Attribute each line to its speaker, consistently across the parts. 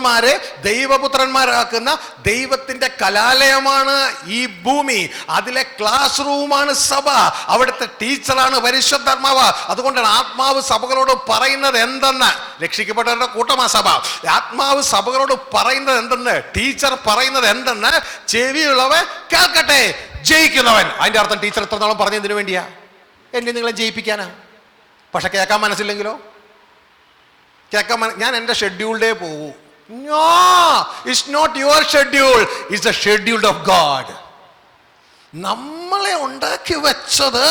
Speaker 1: ദൈവപുത്രന്മാരെ ദൈവപുത്രന്മാരാക്കുന്ന ദൈവത്തിന്റെ കലാലയമാണ് ഈ ഭൂമി. അതിലെ ക്ലാസ് റൂമാണ് സഭ. അവിടുത്തെ ടീച്ചറാണ് പരിശുദ്ധാത്മാവ്. അതുകൊണ്ടാണ് ആത്മാവ് സഭകളോട് പറയുന്നത് എന്തെന്ന്. രക്ഷിക്കപ്പെട്ടവരുടെ കൂട്ടമാ സഭ. ആത്മാവ് സഭകളോട് പറയുന്നത് എന്തെന്ന്, ടീച്ചർ പറയുന്നത് എന്തെന്ന് ചെവിയുള്ളവൻ കേൾക്കട്ടെ, ജയിക്കുന്നവൻ. അതിന്റെ അർത്ഥം ടീച്ചർ എത്ര നാളും പറഞ്ഞതിന് വേണ്ടിയാ? എന്നെ നിങ്ങളെ ജയിപ്പിക്കാനാ. പക്ഷെ കേൾക്കാൻ മനസ്സില്ലെങ്കിലോ? ഞാൻ എൻ്റെ ഷെഡ്യൂൾഡേ പോകൂ. No, it's not your schedule, it's the schedule of God. നമ്മളെ ഉണ്ടാക്കി വെച്ചത്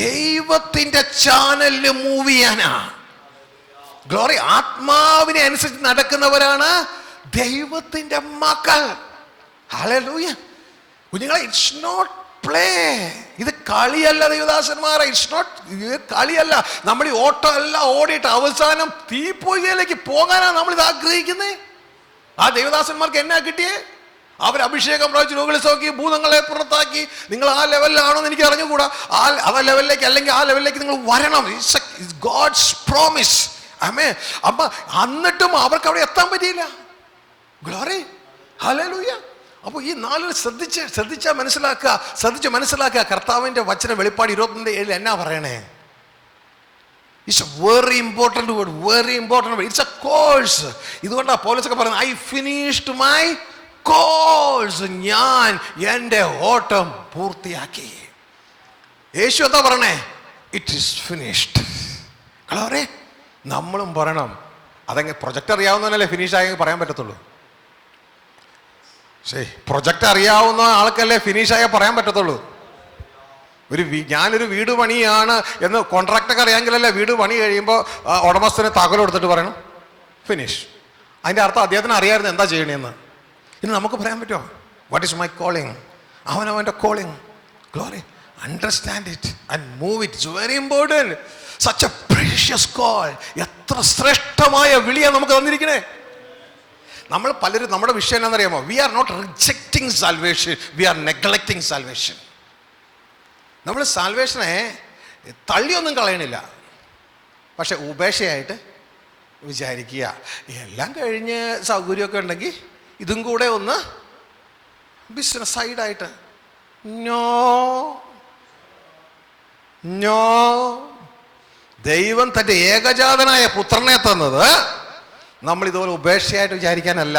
Speaker 1: ദൈവത്തിന്റെ ചാനലിൽ മൂവ് ചെയ്യാനാ. ഗ്ലോറി. ആത്മാവിനെ അനുസരിച്ച് നടക്കുന്നവരാണ് ദൈവത്തിന്റെ മക്കൾ. ഹല്ലേലൂയ. കുഞ്ഞുങ്ങളെ, ഇറ്റ്സ് നോട്ട് പ്ലേ. ഇത് കളിയല്ല ദൈവദാസന്മാരെ, ഇറ്റ്സ് നോട്ട്, കളിയല്ല. നമ്മൾ ഈ ഓട്ടം എല്ലാം ഓടിയിട്ട് അവസാനം തീപ്പൊയ്കയിലേക്ക് പോകാനാണ് നമ്മൾ ഇത് ആഗ്രഹിക്കുന്നത്. ആ ദൈവദാസന്മാർക്ക് എന്നാ കിട്ടിയേ? അവർ അഭിഷേകം പ്രാപിച്ച് രോഗികളെ സൗഖ്യം, ഭൂതങ്ങളെ പുറത്താക്കി. നിങ്ങൾ ആ ലെവലിലാണോ എന്ന് എനിക്ക് അറിഞ്ഞുകൂടാ. ആ ലെവലിലേക്ക്, അല്ലെങ്കിൽ ആ ലെവലിലേക്ക് നിങ്ങൾ വരണം. It's God's promise. ആമേൻ. അമ്മ എന്നിട്ടും അവർക്ക് അവിടെ എത്താൻ പറ്റിയില്ല. ഗ്ലോറി. ഹല്ലേലൂയ. അപ്പോൾ ഈ നാളിൽ ശ്രദ്ധിച്ച് മനസ്സിലാക്കുക. കർത്താവിന്റെ വചന വെളിപ്പാട് 21:7 എന്നാ പറയണേ? It's A very important word, very important word. It's A course. ഇതുകൊണ്ടാണ് പൗലോസൊക്കെ പറയുന്നത്, ഐ ഫിനിഷ്ഡ് മൈ കോഴ്സ്. ഞാൻ എൻ്റെ ഓട്ടം പൂർത്തിയാക്കി. യേശു എന്താ പറയണേ? It is finished. ഗ്ലോറി. നമ്മളും പറയണം. അതെങ്ങനെ? പ്രൊജക്റ്റ് അറിയാവുന്നവനല്ലേ ഫിനിഷ് ആയെങ്കിൽ പറയാൻ പറ്റത്തുള്ളൂ. ശരി, പ്രൊജക്റ്റ് അറിയാവുന്ന ആൾക്കല്ലേ ഫിനിഷായ പറയാൻ പറ്റത്തുള്ളൂ. ഞാനൊരു വീട് പണിയാണ് എന്ന് കോൺട്രാക്ടൊക്കെ അറിയാമെങ്കിലല്ലേ വീട് പണി കഴിയുമ്പോൾ ഉടമസ്ഥനെ താക്കോൽ കൊടുത്തിട്ട് പറയണം ഫിനിഷ്. അതിൻ്റെ അർത്ഥം അദ്ദേഹത്തിന് അറിയാമായിരുന്നു എന്താ ചെയ്യണമെന്ന്. ഇനി നമുക്ക് പറയാൻ പറ്റുമോ? What is my calling? അവനവൻ്റെ calling. Glory. Understand it and move it. It's very important. Such a precious call. എത്ര ശ്രേഷ്ഠമായ വിളിയാണ് നമുക്ക് തന്നിരിക്കണേ. നമ്മൾ പലരും, നമ്മുടെ വിഷയം എന്താണെന്നറിയാമോ? We are not rejecting salvation, we are neglecting salvation. നമ്മൾ സാൽവേഷനെ തള്ളിയൊന്നും കളയണില്ല, പക്ഷെ ഉപേക്ഷയായിട്ട് വിചാരിക്കുക. എല്ലാം കഴിഞ്ഞ് സൗകര്യമൊക്കെ ഉണ്ടെങ്കിൽ ഇതും കൂടെ ഒന്ന് ബിസിനസ് സൈഡായിട്ട്. നോ, ദൈവം തൻ്റെ ഏകജാതനായ പുത്രനെ തന്നത് നമ്മൾ ഇതുപോലെ ഉപേക്ഷയായിട്ട് വിചാരിക്കാനല്ല.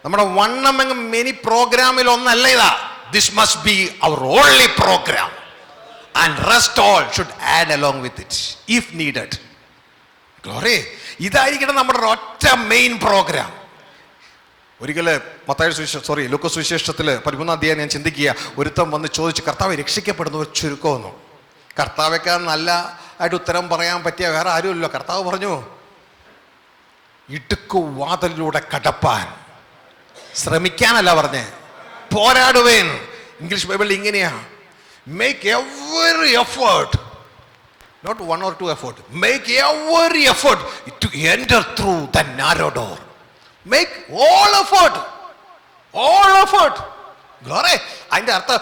Speaker 1: നമ്മുടെ വൺ അമംഗ് മെനി പ്രോഗ്രാമിൽ ഒന്നല്ല ഇതാ. This must be our only program and rest all should add along with it if needed. Glory. ഇതായിരിക്കണം നമ്മുടെ ഒറ്റ മെയിൻ പ്രോഗ്രാം. ഒരിക്കല് ലൂക്കോസ് സുവിശേഷത്തിൽ 13-ാം അധ്യായം ഞാൻ ചിന്തിക്കുക. ഒരുത്തം വന്ന് ചോദിച്ചു, കർത്താവ് രക്ഷിക്കപ്പെടുന്നവർ ചുരുക്കമെന്നു. കർത്താവേക്കാൾ നല്ല ആയിട്ട് ഉത്തരം പറയാൻ പറ്റിയ വേറെ ആരുമില്ലല്ലോ. കർത്താവ് പറഞ്ഞു, ഇടുക്കുവാതിലൂടെ കടപ്പാൻ ശ്രമിക്കാനല്ല പറഞ്ഞേ, പോരാടുവേൻ. ഇംഗ്ലീഷ് ബൈബിളിൽ ഇങ്ങനെയാ, make every effort, not 1 or 2 effort, make every effort to enter through the narrow door. Make all effort. Glory. അതിൻ്റെ അർത്ഥം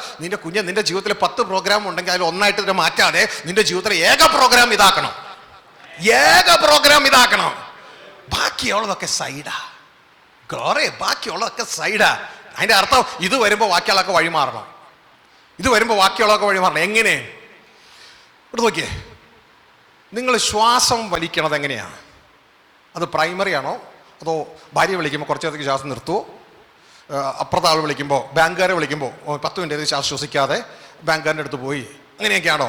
Speaker 1: നിന്റെ ജീവിതത്തിൽ 10 പ്രോഗ്രാം ഉണ്ടെങ്കിൽ അതിൽ ഒന്നായിട്ട് ഇതിനെ മാറ്റാതെ നിന്റെ ജീവിതത്തിലെ ഏക പ്രോഗ്രാം ഇതാക്കണം. ബാക്കിയുള്ളതൊക്കെ സൈഡാ. ഗ്ലോറി. ബാക്കിയുള്ളതൊക്കെ സൈഡാ. അതിൻ്റെ അർത്ഥം ഇത് വരുമ്പോൾ ബാക്കിയുള്ളതൊക്കെ വഴിമാറണം. എങ്ങനെ? ഇവിടെ നോക്കിയേ, നിങ്ങൾ ശ്വാസം വലിക്കണത് എങ്ങനെയാണ്? അത് പ്രൈമറി ആണോ, അതോ ഭാര്യ വിളിക്കുമ്പോൾ കുറച്ച് നേരത്തേക്ക് ശ്വാസം നിർത്തുമോ? അപ്പുറത്തെ ആൾ വിളിക്കുമ്പോൾ, ബാങ്കുകാരെ വിളിക്കുമ്പോൾ 10 മിനിറ്റ് ശ്വാസം ശ്വസിക്കാതെ ബാങ്കുകാരൻ്റെ അടുത്ത് പോയി, അങ്ങനെയൊക്കെയാണോ?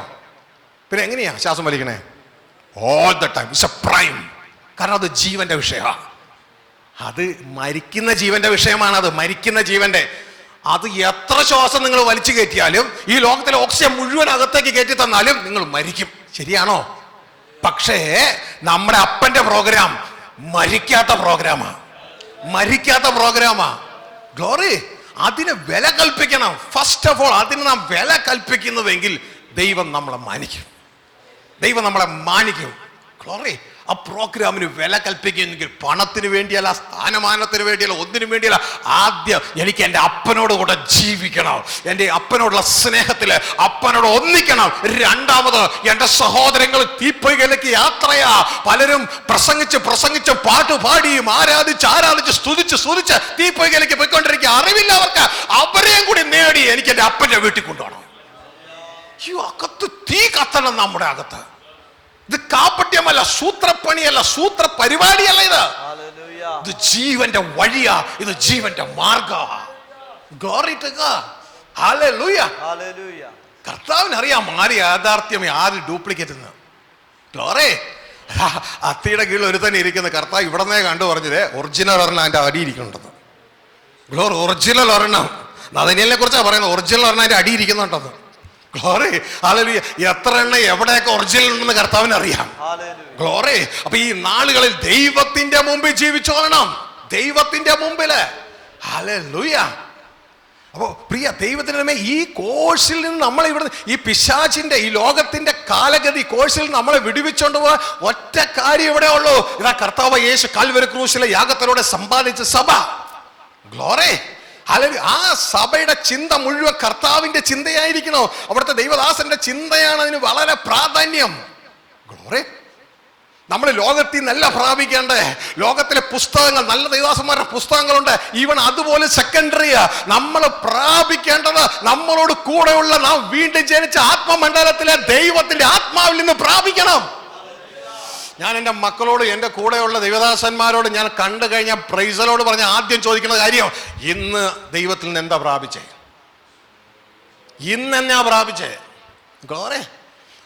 Speaker 1: പിന്നെ എങ്ങനെയാ ശ്വാസം വലിക്കണേ? All the time. It's a prime. കാരണം അത് ജീവന്റെ വിഷയമാണ്. അത് മരിക്കുന്ന ജീവന്റെ വിഷയമാണ്. അത് എത്ര ശ്വാസം നിങ്ങൾ വലിച്ചു കയറ്റിയാലും, ഈ ലോകത്തിലെ ഓക്സിജൻ മുഴുവൻ അകത്തേക്ക് കയറ്റി തന്നാലും നിങ്ങൾ മരിക്കും. ശരിയാണോ? പക്ഷേ നമ്മുടെ അപ്പന്റെ പ്രോഗ്രാം മരിക്കാത്ത പ്രോഗ്രാമാ. ഗ്ലോറി. അതിന് വില കൽപ്പിക്കണം. ഫസ്റ്റ് ഓഫ് ഓൾ അതിന് നാം വില കൽപ്പിക്കുന്നുവെങ്കിൽ ദൈവം നമ്മളെ മാനിക്കും. ഗ്ലോറി. ആ പ്രോഗ്രാമിന് വില കൽപ്പിക്കുന്നെങ്കിൽ പണത്തിന് വേണ്ടിയല്ല, സ്ഥാനമാനത്തിന് വേണ്ടിയല്ല, ഒന്നിനും വേണ്ടിയല്ല. ആദ്യം എനിക്ക് എൻ്റെ അപ്പനോട് കൂടെ ജീവിക്കണം, എൻ്റെ അപ്പനോടുള്ള സ്നേഹത്തിൽ അപ്പനോട് ഒന്നിക്കണം. രണ്ടാമത് എൻ്റെ സഹോദരങ്ങൾ തീപ്പൊയ്കയിലേക്ക് യാത്രയാ. പലരും പ്രസംഗിച്ച് പാട്ടുപാടിയും ആരാധിച്ച് സ്തുതിച്ച് തീപ്പൊയ്കയിലേക്ക് പോയിക്കൊണ്ടിരിക്കുക. അറിവില്ല അവർക്ക്. അവരെയും കൂടി നേടി എനിക്ക് എൻ്റെ അപ്പൻ്റെ വീട്ടിൽ കൊണ്ടുപോകണം. ഈ അകത്ത് തീ കത്തണം നമ്മുടെ അകത്ത്. ഇത് കാപ്പട്യമല്ല, സൂത്രപ്പണിയല്ല, സൂത്ര പരിപാടിയല്ല. ഇത് ജീവന്റെ വഴിയാ, ഇത് ജീവന്റെ മാർഗമാ. Glory to God. Hallelujah. കർത്താവിന് അറിയാം ആര് യാഥാർത്ഥ്യം, ആര് ഡ്യൂപ്ലിക്കേറ്റ് എന്ന്. ഗ്ലോറി. അത്തിയുടെ കീഴിൽ ഒരു തന്നെ ഇരിക്കുന്ന കർത്താവ് ഇവിടെ നിന്നേ കണ്ടു പറഞ്ഞത് ഒറിജിനൽ ഒരെണ്ണം അതിന്റെ അടിയിരിക്കുന്നുണ്ടെന്ന്. ഗ്ലോറി. ഒറിജിനൽ ഒരെണ്ണം. നദനിയലിനെ കുറിച്ചാണ് പറയുന്നത്. ഒറിജിനൽ ഒരെണ്ണം അതിന്റെ അടിയിരിക്കുന്നുണ്ടെന്ന്. ഗ്ലോറി. ഹല്ലേലൂയ. എത്ര എണ്ണ എവിടെയൊക്കെ ഒറിജിനൽ ഉണ്ടെന്ന് കർത്താവിന് അറിയാം. ഗ്ലോറി. അപ്പൊ ഈ നാളുകളിൽ ദൈവത്തിന്റെ മുമ്പിൽ ജീവിച്ചോളണം, ദൈവത്തിന്റെ മുമ്പില്. ഹല്ലേലൂയ. അപ്പോ പ്രിയ ദൈവത്തിന് ഈ കോഴ്സിൽ നിന്ന് നമ്മളെ ഇവിടെ ഈ പിശാചിന്റെ ഈ ലോകത്തിന്റെ കാലഗതി കോഴ്സിൽ നമ്മളെ വിടുവിച്ചോണ്ട് പോവാൻ ഒറ്റ കാര്യം ഇവിടെ ഉള്ളൂ. ഇതാ കർത്താവ് യേശു കാൽവരി ക്രൂശിലെ യാഗത്തിലൂടെ സമ്പാദിച്ച സഭ. ഗ്ലോറി. അല്ലെങ്കിൽ ആ സഭയുടെ ചിന്ത മുഴുവൻ കർത്താവിന്റെ ചിന്തയായിരിക്കണോ. അവിടുത്തെ ദൈവദാസന്റെ ചിന്തയാണ് അതിന് വളരെ പ്രാധാന്യം. ഗ്ലോറി. നമ്മൾ ലോകത്തിൽ നിന്നല്ല പ്രാപിക്കേണ്ടേ. ലോകത്തിലെ പുസ്തകങ്ങൾ, നല്ല ദൈവദാസന്മാരുടെ പുസ്തകങ്ങളുണ്ട്, ഈവൻ അതുപോലെ സെക്കൻഡറിയാ. നമ്മൾ പ്രാപിക്കേണ്ടത് നമ്മളോട് കൂടെയുള്ള നാം വീണ്ടും ജനിച്ച ആത്മമണ്ഡലത്തിലെ ദൈവത്തിന്റെ ആത്മാവിൽ നിന്ന് പ്രാപിക്കണം. ഞാൻ എൻ്റെ മക്കളോട്, എൻ്റെ കൂടെയുള്ള ദൈവദാസന്മാരോട് ഞാൻ കണ്ടു കഴിഞ്ഞാൽ പ്രൈസലോട് പറഞ്ഞ ആദ്യം ചോദിക്കുന്ന കാര്യം, ഇന്ന് ദൈവത്തിൽ നിന്ന് എന്താ പ്രാപിച്ചേ, ഇന്ന് എന്നാ പ്രാപിച്ചേ. ഗ്ലോറി.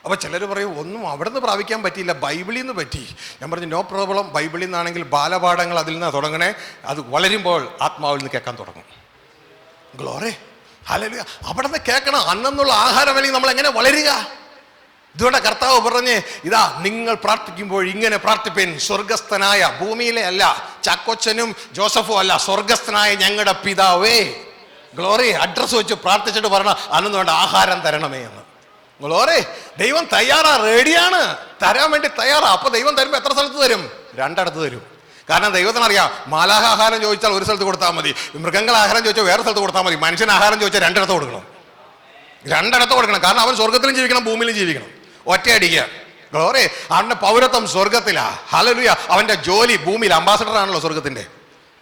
Speaker 1: അപ്പോൾ ചിലർ പറയും ഒന്നും അവിടെ നിന്ന് പ്രാപിക്കാൻ പറ്റിയില്ല, ബൈബിളിൽ നിന്ന് പറ്റി. ഞാൻ പറഞ്ഞു നോ പ്രോബ്ലം. ബൈബിളിൽ നിന്നാണെങ്കിൽ ബാലപാഠങ്ങൾ അതിൽ നിന്ന് തുടങ്ങണേ. അത് വളരുമ്പോൾ ആത്മാവിൽ നിന്ന് കേൾക്കാൻ തുടങ്ങും. ഗ്ലോറി. ഹല്ലേലൂയ. അവിടെ നിന്ന് കേൾക്കണം. അന്നുള്ള ആഹാരം അല്ലെങ്കിൽ നമ്മൾ എങ്ങനെ വളരുക? ഇതുകൊണ്ട് കർത്താവ് പറഞ്ഞ്, ഇതാ നിങ്ങൾ പ്രാർത്ഥിക്കുമ്പോൾ ഇങ്ങനെ പ്രാർത്ഥിപ്പേൻ, സ്വർഗസ്ഥനായ, ഭൂമിയിലെ അല്ല, ചാക്കോച്ചനും ജോസഫും അല്ല, സ്വർഗസ്ഥനായ ഞങ്ങളുടെ പിതാവേ. ഗ്ലോറി. അഡ്രസ് വെച്ച് പ്രാർത്ഥിച്ചിട്ട് പറഞ്ഞ അന്ന് വേണ്ട ആഹാരം തരണമേ എന്ന്. ഗ്ലോറി. ദൈവം തയ്യാറാ, റെഡിയാണ്, തരാൻ വേണ്ടി തയ്യാറാ. അപ്പൊ ദൈവം തരുമ്പോൾ എത്ര സ്ഥലത്ത് തരും? രണ്ടിടത്ത് തരും. കാരണം ദൈവത്തിനറിയാം, മാലാഖ ആഹാരം ചോദിച്ചാൽ ഒരു സ്ഥലത്ത് കൊടുത്താൽ മതി, മൃഗങ്ങൾ ആഹാരം ചോദിച്ചാൽ വേറെ സ്ഥലത്ത് കൊടുത്താൽ മതി, മനുഷ്യൻ ആഹാരം ചോദിച്ചാൽ രണ്ടിടത്ത് കൊടുക്കണം. രണ്ടിടത്ത് കൊടുക്കണം. കാരണം അവൻ സ്വർഗത്തിലും ജീവിക്കണം, ഭൂമിയിലും ജീവിക്കണം. ഒറ്റയടിക്കുക. ഗ്ലോറി. അവന്റെ പൗരത്വം സ്വർഗത്തിലാ. ഹല്ലേലൂയ. അവന്റെ ജോലി ഭൂമിയിൽ, അംബാസഡർ ആണല്ലോ സ്വർഗത്തിന്റെ.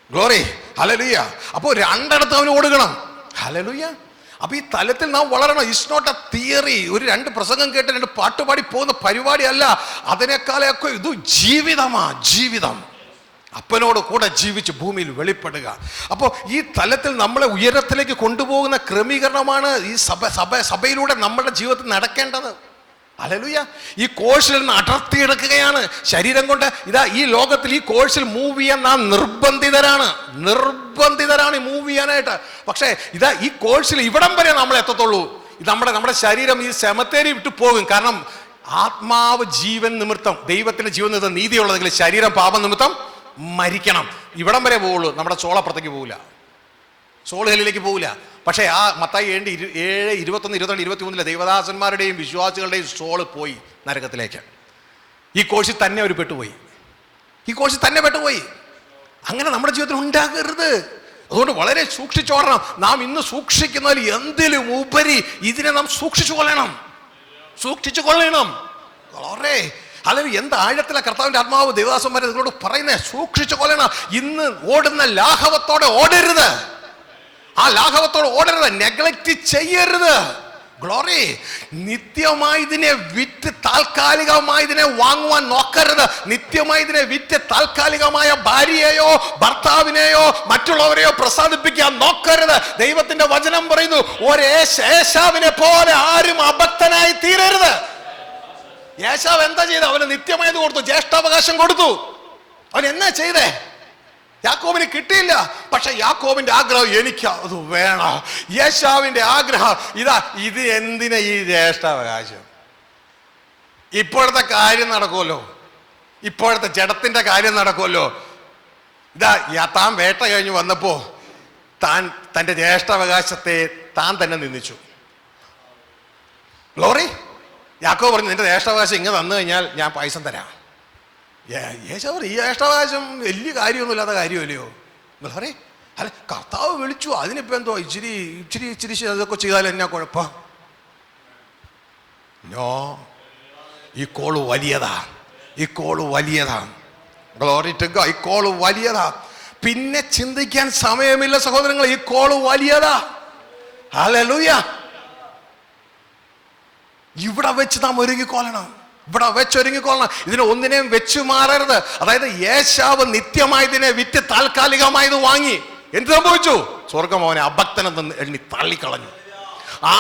Speaker 1: ഗ്ലോറി. ഹല്ലേലൂയ. അപ്പോൾ രണ്ടിടത്ത് അവന് കൊടുക്കണം. ഹല്ലേലൂയ. അപ്പൊ ഈ തലത്തിൽ നാം വളരണം. It's not a theory. ഒരു രണ്ട് പ്രസംഗം കേട്ട് രണ്ട് പാട്ടുപാടി പോകുന്ന പരിപാടിയല്ല. അതിനേക്കാളൊക്കെ ഇത് ജീവിതമാ, ജീവിതം. അപ്പനോട് കൂടെ ജീവിച്ച് ഭൂമിയിൽ വെളിപ്പെടുക. അപ്പോൾ ഈ തലത്തിൽ നമ്മളെ ഉയരത്തിലേക്ക് കൊണ്ടുപോകുന്ന ക്രമീകരണമാണ് ഈ സഭയിലൂടെ നമ്മുടെ ജീവിതത്തിൽ നടക്കേണ്ടത്. ഹല്ലേലൂയ. ഈ കോഴ്സിൽ നിന്ന് അടർത്തിയെടുക്കുകയാണ് ശരീരം കൊണ്ട്. ഇതാ ഈ ലോകത്തിൽ ഈ കോഴ്സിൽ മൂവ് ചെയ്യാൻ നാം നിർബന്ധിതരാണ് ഈ മൂവ് ചെയ്യാനായിട്ട്. പക്ഷേ ഇതാ ഈ കോഴ്സിൽ ഇവിടം വരെ നമ്മൾ എത്തത്തുള്ളൂ. നമ്മുടെ ശരീരം ഈ സെമത്തേരി വിട്ടു പോകും. കാരണം ആത്മാവ് ജീവൻ നിമിത്തം, ദൈവത്തിന്റെ ജീവൻ നിമിത്തം നീതിയുള്ളതെങ്കിൽ ശരീരം പാപം നിമിത്തം മരിക്കണം. ഇവിടം വരെ പോവുള്ളൂ. നമ്മുടെ സോളപ്പുറത്തേക്ക് പോകില്ല, സോൾ ഹെല്ലിലേക്ക് പോകില്ല. പക്ഷേ ആ മത്തായി 7, 21, 22, 23 ദൈവദാസന്മാരുടെയും വിശ്വാസികളുടെയും സോള് പോയി നരകത്തിലേക്ക്. ഈ കോഴ്സിൽ തന്നെ അവർ പെട്ടുപോയി. അങ്ങനെ നമ്മുടെ ജീവിതത്തിൽ ഉണ്ടാകരുത്. അതുകൊണ്ട് വളരെ സൂക്ഷിച്ചോടണം. നാം ഇന്ന് സൂക്ഷിക്കുന്നതിൽ എന്തിലും ഉപരി ഇതിനെ നാം സൂക്ഷിച്ചു കൊള്ളണം. വളരെ അല്ലെങ്കിൽ എന്ത് ആഴത്തിലെ കർത്താവിന്റെ ആത്മാവ് ദേവദാസന്മാരെ നിങ്ങളോട് പറയുന്നേ, സൂക്ഷിച്ചു കൊള്ളണം. ഇന്ന് ഓടുന്ന ലാഘവത്തോടെ ഓടരുത്. ആ ലാഘവത്തോടെ ഓടരുത്, നെഗ്ലക്റ്റ് ചെയ്യരുത്. ഗ്ലോറി. നിത്യമായി ഇതിനെ വിറ്റ് താൽക്കാലികമായി ഇതിനെ വാങ്ങുവാൻ നോക്കരുത്. നിത്യമായി ഇതിനെ വിറ്റ് താൽക്കാലികമായ ഭാര്യയെയോ ഭർത്താവിനെയോ മറ്റുള്ളവരെയോ പ്രസാദിപ്പിക്കാൻ നോക്കരുത്. ദൈവത്തിന്റെ വചനം പറയുന്നു, ഏശാവിനെ പോലെ ആരും അബദ്ധനായി തീരരുത്. ഏശാവ് എന്താ ചെയ്ത്? അവന് നിത്യമായത് കൊടുത്തു, ജ്യേഷ്ഠാവകാശം കൊടുത്തു. അവൻ എന്നാ ചെയ്തേ? യാക്കോബിന് കിട്ടിയില്ല. പക്ഷെ യാക്കോബിന്റെ ആഗ്രഹം എനിക്ക് അത് വേണം. യേശാവിന്റെ ആഗ്രഹം ഇത് എന്തിനാ ഈ ജ്യേഷ്ഠാവകാശം? ഇപ്പോഴത്തെ കാര്യം നടക്കുമല്ലോ, ഇപ്പോഴത്തെ ജഡത്തിന്റെ കാര്യം നടക്കുമല്ലോ. താൻ വേട്ട കഴിഞ്ഞ് വന്നപ്പോ തന്റെ ജ്യേഷ്ഠാവകാശത്തെ താൻ തന്നെ നിന്ദിച്ചു. ഗ്ലോറി. യാക്കോബ് പറഞ്ഞു, നിന്റെ ജ്യേഷ്ഠാവകാശം ഇങ്ങനെ തന്നു കഴിഞ്ഞാൽ ഞാൻ പൈസ തരാം. യേശവർ ഈ ജ്യേഷ്ഠാവകാശം വലിയ കാര്യമൊന്നുമില്ലാത്ത കാര്യമല്ലയോ? നിങ്ങൾ പറയും അല്ല, കർത്താവ് വിളിച്ചു, അതിനിപ്പോൾ എന്തോ ഇച്ചിരി ഇച്ചിരി ഇച്ചിരി അതൊക്കെ ചെയ്താൽ എന്നാ കുഴപ്പം? നോ, ഈ കോള് വലിയതാ, ഈ കോള് വലിയതാ. Glory to God. ഈ കോള് വലിയതാ. പിന്നെ ചിന്തിക്കാൻ സമയമില്ല സഹോദരങ്ങൾ, ഈ കോള് വലിയതാ. ഹല്ലേലൂയ. ഇവിടെ വെച്ച് നാം ഒരുങ്ങിക്കൊള്ളണം, ഇവിടെ വെച്ചൊരുങ്ങിക്കൊള്ളണം. ഇതിനെ ഒന്നിനെയും വെച്ചു മാറരുത്. അതായത് ഏശാവ് നിത്യമായി ഇതിനെ വിറ്റ് താൽക്കാലികമായത് വാങ്ങി. എന്ത് സംഭവിച്ചു? സ്വർഗം അവനെ അഭക്തനെന്ന് എണ്ണി തള്ളിക്കളഞ്ഞു.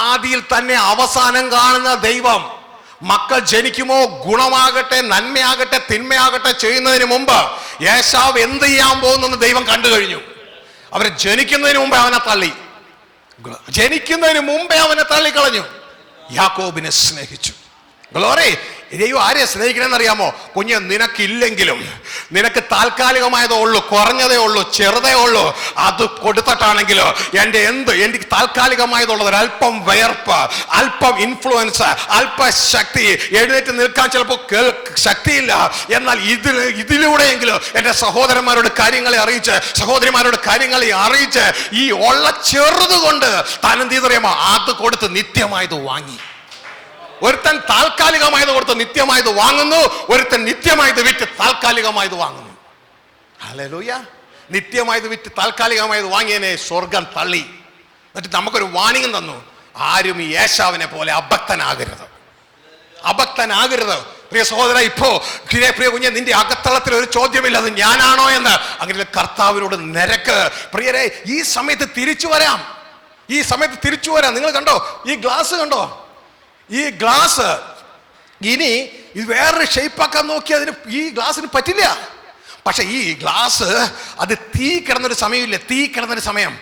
Speaker 1: ആദിയിൽ തന്നെ അവസാനം കാണുന്ന ദൈവം മക്കൾ ജനിക്കുമോ, ഗുണമാകട്ടെ നന്മയാകട്ടെ തിന്മയാകട്ടെ ചെയ്യുന്നതിന് മുമ്പ് ഏശാവ് എന്ത് ചെയ്യാൻ പോകുന്നെന്ന് ദൈവം കണ്ടു കഴിഞ്ഞു. അവരെ ജനിക്കുന്നതിന് മുമ്പേ അവനെ തള്ളി, ജനിക്കുന്നതിന് മുമ്പേ അവനെ തള്ളിക്കളഞ്ഞു. യാക്കോബിനെ സ്നേഹിച്ചു. ഗ്ലോറി. ദൈവം ആരെയെ സ്നേഹിക്കണമെന്ന് അറിയാമോ? കുഞ്ഞ്, നിനക്കില്ലെങ്കിലും നിനക്ക് താൽക്കാലികമായതേ ഉള്ളൂ, കുറഞ്ഞതേ ഉള്ളൂ, ചെറുതേ ഉള്ളൂ, അത് കൊടുത്തിട്ടാണെങ്കിലോ എനിക്ക് താൽക്കാലികമായതുള്ളത് ഒരല്പം വിയർപ്പ്, അല്പം ഇൻഫ്ലുവൻസ്, അല്പ ശക്തി, എഴുന്നേറ്റ് നിൽക്കാൻ ചിലപ്പോൾ ശക്തിയില്ല, എന്നാൽ ഇതിലൂടെയെങ്കിലും എൻ്റെ സഹോദരന്മാരോട് കാര്യങ്ങളെ അറിയിച്ച്, സഹോദരിമാരോട് കാര്യങ്ങളെ അറിയിച്ച് ഈ ഉള്ള ചെറുതുകൊണ്ട് താൻ എന്ത് ചെയ്തറിയാമോ? അത് കൊടുത്ത് നിത്യമായത് വാങ്ങി. ഒരുത്തൻ താൽക്കാലികമായത് കൊടുത്ത് നിത്യമായത് വാങ്ങുന്നു, ഒരുത്തൻ നിത്യമായത് വിറ്റ് താൽക്കാലികമായത് വാങ്ങുന്നു. ഹല്ലേലൂയ. നിത്യമായത് വിറ്റ് താൽക്കാലികമായത് വാങ്ങിയതിനെ സ്വർഗം തള്ളി. എന്നിട്ട് നമുക്കൊരു വാണിംഗ് തന്നു, ആരും ഈ ഏശാവിനെ പോലെ അഭക്തനാകരുത്, അഭക്തനാകരുത്. പ്രിയ സഹോദര, ഇപ്പോ പ്രിയ കുഞ്ഞെ, നിന്റെ അകത്തളത്തിൽ ഒരു ചോദ്യമില്ല, അത് ഞാനാണോ എന്ന്. അങ്ങനെ കർത്താവിനോട് നിരക്ക്. പ്രിയരെ, ഈ സമയത്ത് തിരിച്ചു വരാം, ഈ സമയത്ത് തിരിച്ചു വരാം. നിങ്ങൾ കണ്ടോ ഈ ഗ്ലാസ്? കണ്ടോ ഈ ഗ്ലാസ്? ഇനി ഇത് വേറൊരു ഷേപ്പാക്കാൻ നോക്കി അതിന് ഈ ഗ്ലാസ്സിന് പറ്റില്ല. പക്ഷെ ഈ ഗ്ലാസ് അത് തീ കിടന്നൊരു സമയമില്ല, തീ കിടന്നൊരു സമയം